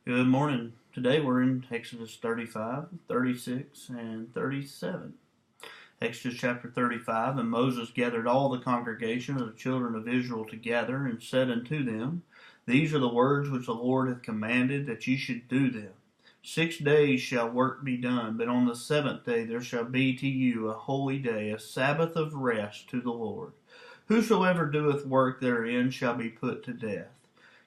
Good morning. Today we're in Exodus 35, 36, and 37. Exodus chapter 35. And Moses gathered all the congregation of the children of Israel together, and said unto them, These are the words which the Lord hath commanded, that ye should do them. 6 days shall work be done, but on the seventh day there shall be to you a holy day, a Sabbath of rest to the Lord. Whosoever doeth work therein shall be put to death.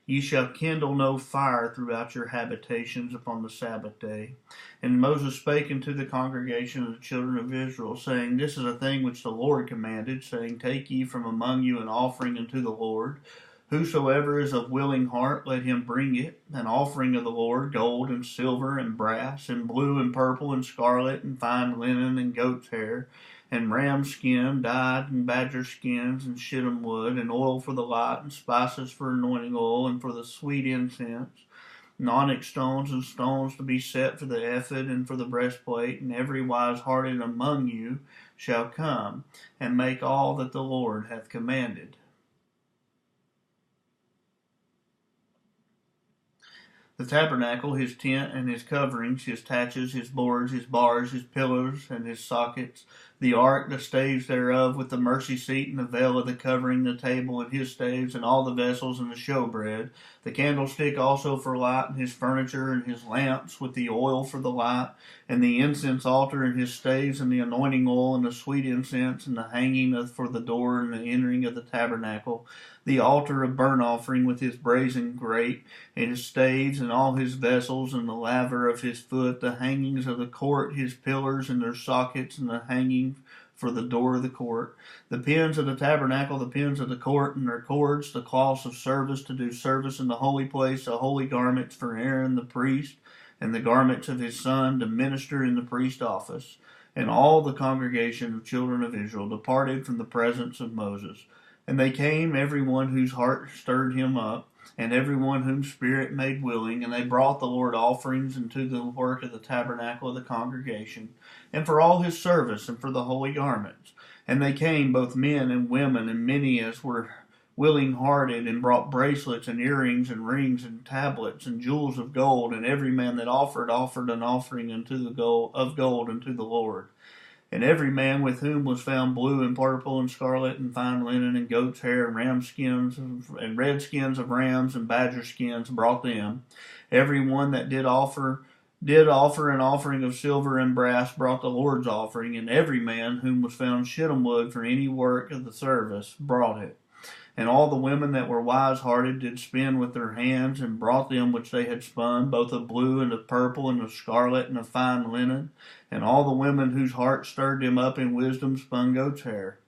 Ye shall kindle no fire throughout your habitations upon the Sabbath day. And Moses spake unto the congregation of the children of Israel, saying, This is a thing which the Lord commanded, saying, Take ye from among you an offering unto the Lord. Whosoever is of willing heart, let him bring it, an offering of the Lord, gold and silver and brass, and blue and purple and scarlet, and fine linen and goat's hair, and ram skin dyed, and badger skins, and shittim wood, and oil for the light, and spices for anointing oil, and for the sweet incense, and onyx stones, and stones to be set for the ephod and for the breastplate. And every wise hearted among you shall come, and make all that the Lord hath commanded. The tabernacle, his tent and his coverings, his taches, his boards, his bars, his pillars, and his sockets, the ark, the staves thereof, with the mercy seat, and the veil of the covering, the table and his staves, and all the vessels, and the showbread, the candlestick also for light, and his furniture, and his lamps, with the oil for the light, and the incense altar, and his staves, and the anointing oil, and the sweet incense, and the hanging for the door, and the entering of the tabernacle, the altar of burnt offering with his brazen grate, and his staves, and all his vessels, and the laver of his foot, the hangings of the court, his pillars, and their sockets, and the hanging for the door of the court, the pins of the tabernacle, the pins of the court, and their cords, the cloths of service to do service in the holy place, the holy garments for Aaron the priest, and the garments of his son to minister in the priest office. And all the congregation of children of Israel departed from the presence of Moses. And they came, every one whose heart stirred him up, and every one whom spirit made willing, and they brought the Lord offerings unto the work of the tabernacle of the congregation, and for all his service, and for the holy garments. And they came, both men and women, and many as were willing hearted, and brought bracelets, and earrings, and rings, and tablets, and jewels of gold, and every man that offered an offering unto the gold unto the Lord. And every man with whom was found blue and purple and scarlet and fine linen and goat's hair and ram skins and red skins of rams and badger skins brought them. Every one that did offer an offering of silver and brass brought the Lord's offering, and every man whom was found shittim wood for any work of the service brought it. And all the women that were wise-hearted did spin with their hands, and brought them which they had spun, both of blue and of purple and of scarlet and of fine linen. And all the women whose heart stirred them up in wisdom spun goat's hair.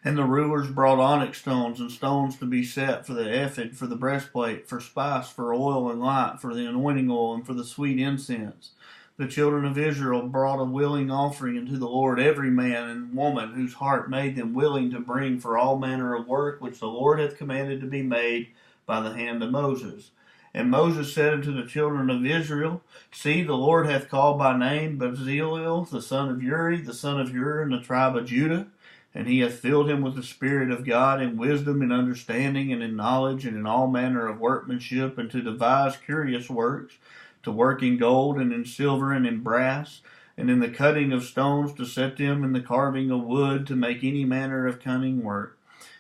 And the rulers brought onyx stones, and stones to be set for the ephod, for the breastplate, for spice, for oil and light, for the anointing oil, and for the sweet incense. The children of Israel brought a willing offering unto the Lord, every man and woman whose heart made them willing to bring for all manner of work which the Lord hath commanded to be made by the hand of Moses. And Moses said unto the children of Israel, See, the Lord hath called by name Bezaleel, the son of Uri, the son of Hur, in the tribe of Judah, and he hath filled him with the Spirit of God, in wisdom, and understanding, and in knowledge, and in all manner of workmanship, and to devise curious works, to work in gold, and in silver, and in brass, and in the cutting of stones, to set them in the carving of wood, to make any manner of cunning work.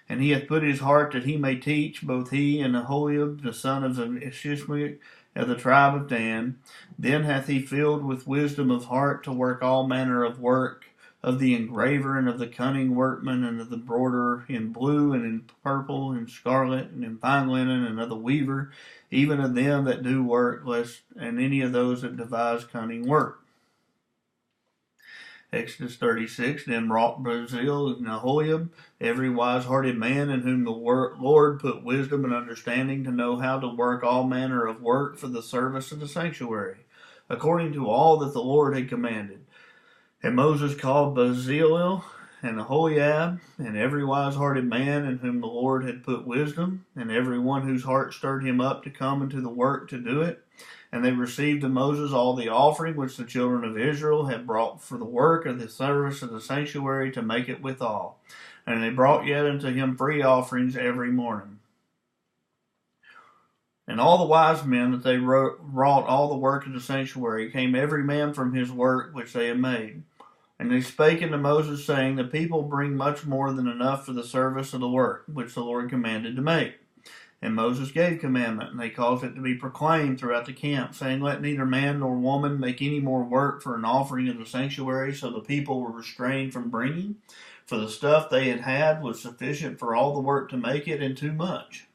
And he hath put his heart that he may teach, both he and Aholiab, the son of Shishmach, of the tribe of Dan. Then hath he filled with wisdom of heart to work all manner of work, of the engraver, and of the cunning workman, and of the broiderer, in blue, and in purple, and scarlet, and in fine linen, and of the weaver, even of them that do work, and any of those that devise cunning work. Exodus 36. Then wrought Bezaleel and Aholiab, every wise-hearted man, in whom the Lord put wisdom and understanding to know how to work all manner of work for the service of the sanctuary, according to all that the Lord had commanded. And Moses called Bezaleel and Aholiab, and every wise-hearted man in whom the Lord had put wisdom, and every one whose heart stirred him up to come into the work to do it. And they received of Moses all the offering which the children of Israel had brought for the work of the service of the sanctuary, to make it withal. And they brought yet unto him free offerings every morning. And all the wise men that they wrought all the work of the sanctuary came every man from his work which they had made. And they spake unto Moses, saying, The people bring much more than enough for the service of the work which the Lord commanded to make. And Moses gave commandment, and they caused it to be proclaimed throughout the camp, saying, Let neither man nor woman make any more work for an offering of the sanctuary. So the people were restrained from bringing, for the stuff they had was sufficient for all the work to make it, and too much.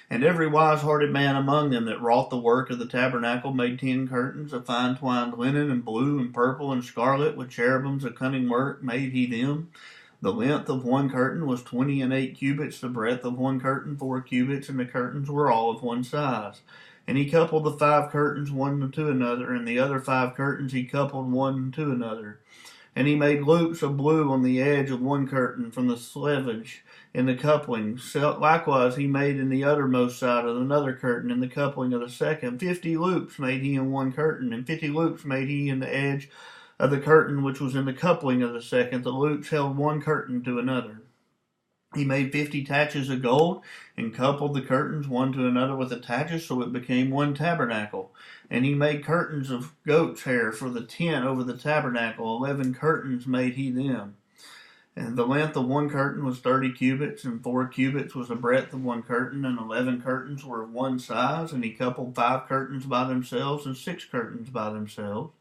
And every wise-hearted man among them that wrought the work of the tabernacle made 10 curtains of fine twined linen, and blue, and purple, and scarlet, with cherubims of cunning work made he them. The length of one curtain was 20 cubits, the breadth of one curtain 4 cubits, and the curtains were all of one size. And he coupled the 5 curtains one to another, and the other 5 curtains he coupled one to another. And he made loops of blue on the edge of one curtain from the cleavage in the coupling. Likewise he made in the uttermost side of another curtain in the coupling of the second. 50 loops made he in one curtain, and 50 loops made he in the edge of the curtain which was in the coupling of the second. The loops held one curtain to another. He made 50 taches of gold, and coupled the curtains one to another with the taches, so it became one tabernacle. And he made curtains of goat's hair for the tent over the tabernacle. 11 curtains made he them. And the length of one curtain was 30 cubits, and 4 cubits was the breadth of one curtain, and 11 curtains were of one size. And he coupled 5 curtains by themselves, and 6 curtains by themselves.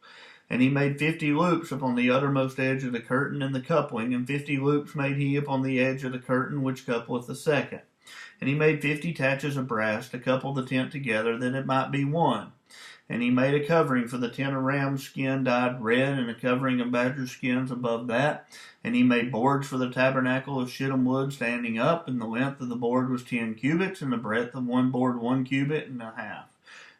And he made 50 loops upon the uttermost edge of the curtain in the coupling, and 50 loops made he upon the edge of the curtain which coupleth the second. And he made 50 taches of brass to couple the tent together, that it might be one. And he made a covering for the tent of ram's skin dyed red, and a covering of badger skins above that. And he made boards for the tabernacle of shittim wood standing up, and the length of the board was 10 cubits, and the breadth of one board 1 cubit and a half.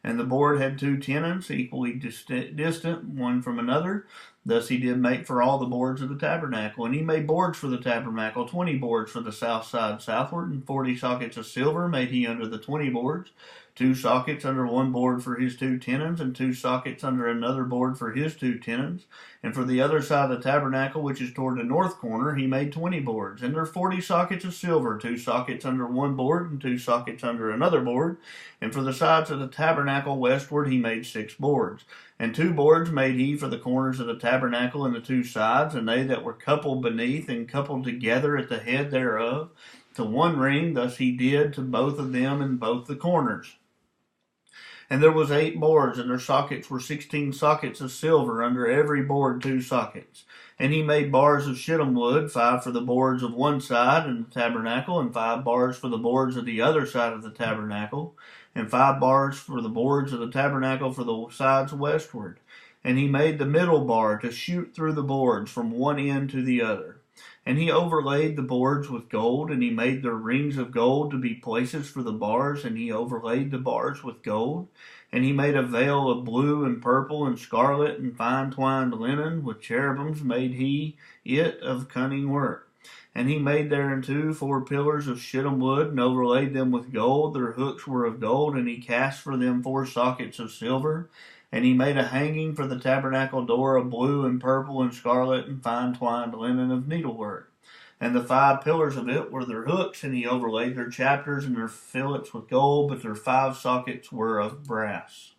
And the board had 2 tenons, equally distant one from another. Thus he did make for all the boards of the tabernacle. And he made boards for the tabernacle, 20 boards for the south side southward, and 40 sockets of silver made he under the 20 boards. 2 sockets under one board for his 2 tenons, and 2 sockets under another board for his 2 tenons. And for the other side of the tabernacle, which is toward the north corner, he made 20 boards. And there are 40 sockets of silver, 2 sockets under one board, and 2 sockets under another board. And for the sides of the tabernacle westward, he made 6 boards. And 2 boards made he for the corners of the tabernacle and the 2 sides, and they that were coupled beneath, and coupled together at the head thereof, to one ring. Thus he did to both of them in both the corners. And there was 8 boards, and their sockets were 16 sockets of silver, under every board 2 sockets. And he made bars of shittim wood, 5 for the boards of one side in the tabernacle, and 5 bars for the boards of the other side of the tabernacle, and 5 bars for the boards of the tabernacle for the sides westward. And he made the middle bar to shoot through the boards from one end to the other. And he overlaid the boards with gold, and he made their rings of gold to be places for the bars, and he overlaid the bars with gold. And he made a veil of blue and purple and scarlet and fine twined linen, with cherubims made he it of cunning work. And he made thereunto 4 pillars of shittim wood, and overlaid them with gold. Their hooks were of gold, and he cast for them 4 sockets of silver. And he made a hanging for the tabernacle door of blue and purple and scarlet and fine twined linen of needlework. And the 5 pillars of it were their hooks, and he overlaid their chapters and their fillets with gold, but their 5 sockets were of brass.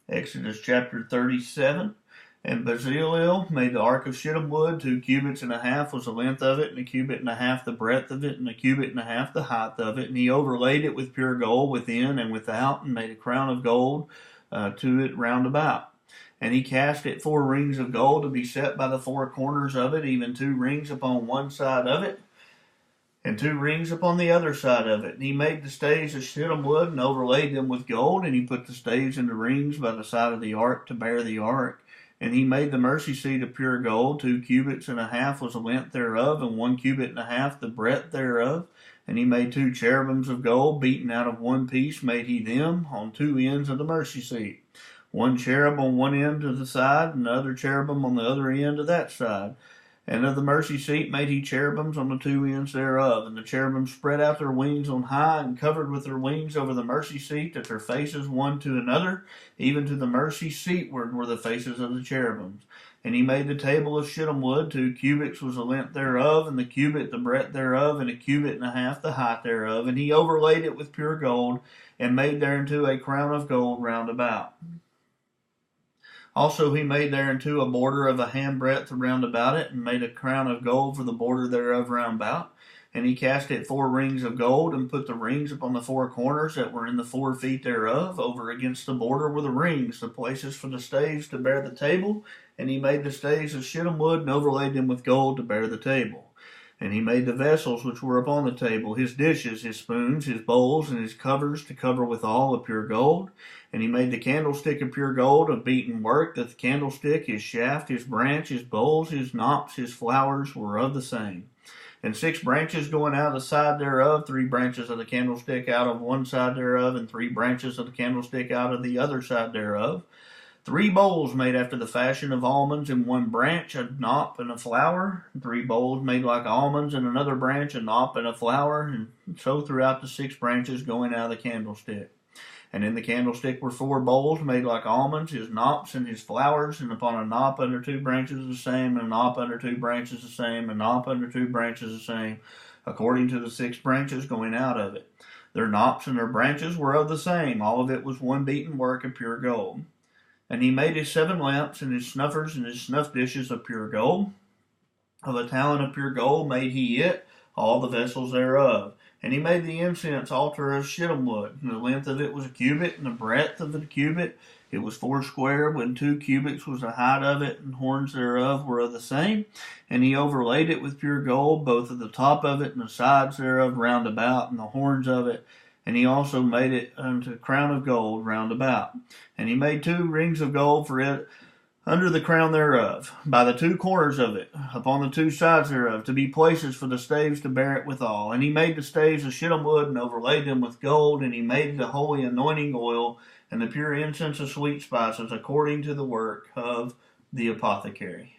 Exodus chapter 37. And Bezaleel made the ark of shittim wood. 2 cubits and a half was the length of it, and 1 cubit and a half the breadth of it, and 1 cubit and a half the height of it. And he overlaid it with pure gold within and without, and made a crown of gold to it round about. And he cast it 4 rings of gold to be set by the 4 corners of it, even 2 rings upon one side of it, and 2 rings upon the other side of it. And he made the staves of shittim wood, and overlaid them with gold. And he put the staves into rings by the side of the ark to bear the ark. And he made the mercy seat of pure gold. 2 cubits and a half was the length thereof, and 1 cubit and a half the breadth thereof. And he made 2 cherubims of gold, beaten out of one piece made he them, on 2 ends of the mercy seat. 1 cherub on one end of the side, and the other cherubim on the other end of that side. And of the mercy seat made he cherubims on the two ends thereof, and the cherubims spread out their wings on high, and covered with their wings over the mercy seat, that their faces one to another, even to the mercy seatward were the faces of the cherubims. And he made the table of shittim wood, 2 cubits was the length thereof, and the cubit the breadth thereof, and 1.5 cubits the height thereof. And he overlaid it with pure gold, and made thereunto a crown of gold round about. Also he made thereunto a border of a handbreadth round about it, and made a crown of gold for the border thereof round about. And he cast it 4 rings of gold, and put the rings upon the 4 corners that were in the 4 feet thereof. Over against the border were the rings, the places for the staves to bear the table. And he made the staves of shittim wood, and overlaid them with gold to bear the table. And he made the vessels which were upon the table, his dishes, his spoons, his bowls, and his covers to cover withal of pure gold. And he made the candlestick of pure gold, of beaten work, that the candlestick, his shaft, his branch, his bowls, his knops, his flowers were of the same. And 6 branches going out of the side thereof, 3 branches of the candlestick out of one side thereof, and 3 branches of the candlestick out of the other side thereof. 3 bowls made after the fashion of almonds in one branch, a knop and a flower. 3 bowls made like almonds in another branch, a knop and a flower, and so throughout the 6 branches going out of the candlestick. And in the candlestick were 4 bowls made like almonds, his knops and his flowers, and upon a knop under 2 branches the same, and a knop under 2 branches the same, and a knop under 2 branches the same, according to the 6 branches going out of it. Their knops and their branches were of the same, all of it was one beaten work of pure gold. And he made his 7 lamps, and his snuffers, and his snuff dishes of pure gold. Of a talent of pure gold made he it, all the vessels thereof. And he made the incense altar of shittim wood, and the length of it was 1 cubit, and the breadth of the cubit it was 4 square, when 2 cubits was the height of it, and horns thereof were of the same. And he overlaid it with pure gold, both at the top of it and the sides thereof round about, and the horns of it. And he also made it unto a crown of gold round about. And he made 2 rings of gold for it under the crown thereof, by the 2 corners of it, upon the 2 sides thereof, to be places for the staves to bear it withal. And he made the staves of shittim wood, and overlaid them with gold. And he made the holy anointing oil, and the pure incense of sweet spices, according to the work of the apothecary.